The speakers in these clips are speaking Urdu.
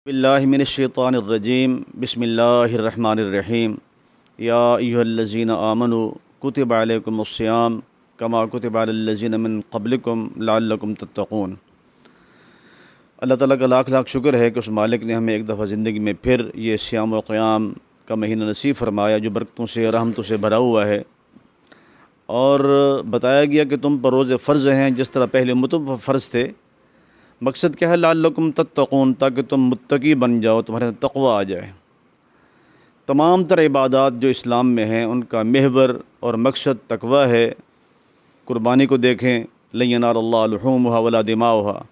باللہ من الشیطان الرجیم بسم اللہ الرحمن الرحیم یا ایھا الذین آمنوا کتب علیکم الصیام کما کتب علی الذین من قبلکم لعلکم تتقون۔ اللہ تعالیٰ کا لاکھ لاکھ شکر ہے کہ اس مالک نے ہمیں ایک دفعہ زندگی میں پھر یہ صیام و قیام کا مہینہ نصیب فرمایا جو برکتوں سے رحمتوں سے بھرا ہوا ہے، اور بتایا گیا کہ تم پر روزے فرض ہیں جس طرح پہلے امتوں پر فرض تھے۔ مقصد کیا ہے؟ لعلکم تتقون، تاکہ تم متقی بن جاؤ، تمہارے تقوی آ جائے۔ تمام تر عبادات جو اسلام میں ہیں ان کا محور اور مقصد تقوی ہے۔ قربانی کو دیکھیں، لن ینال اللہ لحومها ولا دماؤها،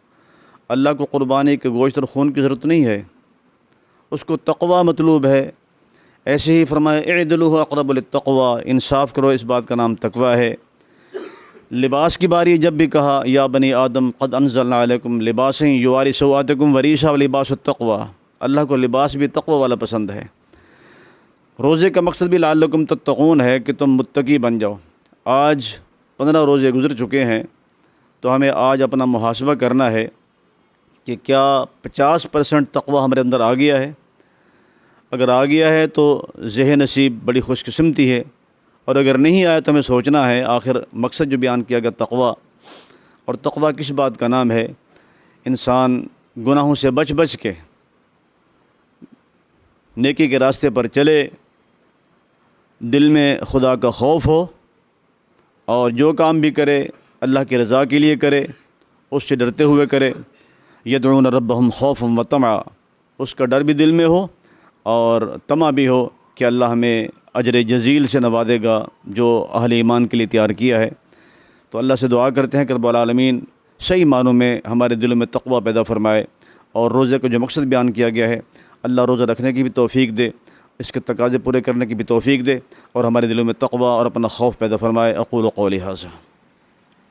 اللہ کو قربانی کے گوشت اور خون کی ضرورت نہیں ہے، اس کو تقوی مطلوب ہے۔ ایسے ہی فرمایا اعدلوا اقرب للتقوی، انصاف کرو، اس بات کا نام تقوی ہے۔ لباس کی باری جب بھی کہا یا بنی آدم قد انزلنا علیکم لباسا یواری سوآتکم وریشا ولباس التقوی، اللہ کو لباس بھی تقوی والا پسند ہے۔ روزے کا مقصد بھی لعلکم تتقون ہے کہ تم متقی بن جاؤ۔ آج 15 روزے گزر چکے ہیں، تو ہمیں آج اپنا محاسبہ کرنا ہے کہ کیا 50% تقوی ہمارے اندر آ گیا ہے۔ اگر آ گیا ہے تو ذہن نصیب بڑی خوش قسمتی ہے، اور اگر نہیں آیا تو ہمیں سوچنا ہے آخر مقصد جو بیان کیا گیا تقوی، اور تقوی کس بات کا نام ہے؟ انسان گناہوں سے بچ بچ کے نیکی کے راستے پر چلے، دل میں خدا کا خوف ہو، اور جو کام بھی کرے اللہ کی رضا کے لیے کرے، اس سے ڈرتے ہوئے کرے۔ یدعون ربہم خوفا وطمعا، اس کا ڈر بھی دل میں ہو اور طمع بھی ہو کہ اللہ ہمیں اجر جزیل سے نوازے گا جو اہل ایمان کے لیے تیار کیا ہے۔ تو اللہ سے دعا کرتے ہیں کہ رب العالمین صحیح معنوں میں ہمارے دلوں میں تقوی پیدا فرمائے، اور روزے کا جو مقصد بیان کیا گیا ہے اللہ روزہ رکھنے کی بھی توفیق دے، اس کے تقاضے پورے کرنے کی بھی توفیق دے، اور ہمارے دلوں میں تقوی اور اپنا خوف پیدا فرمائے۔ اقول قولی ھذا۔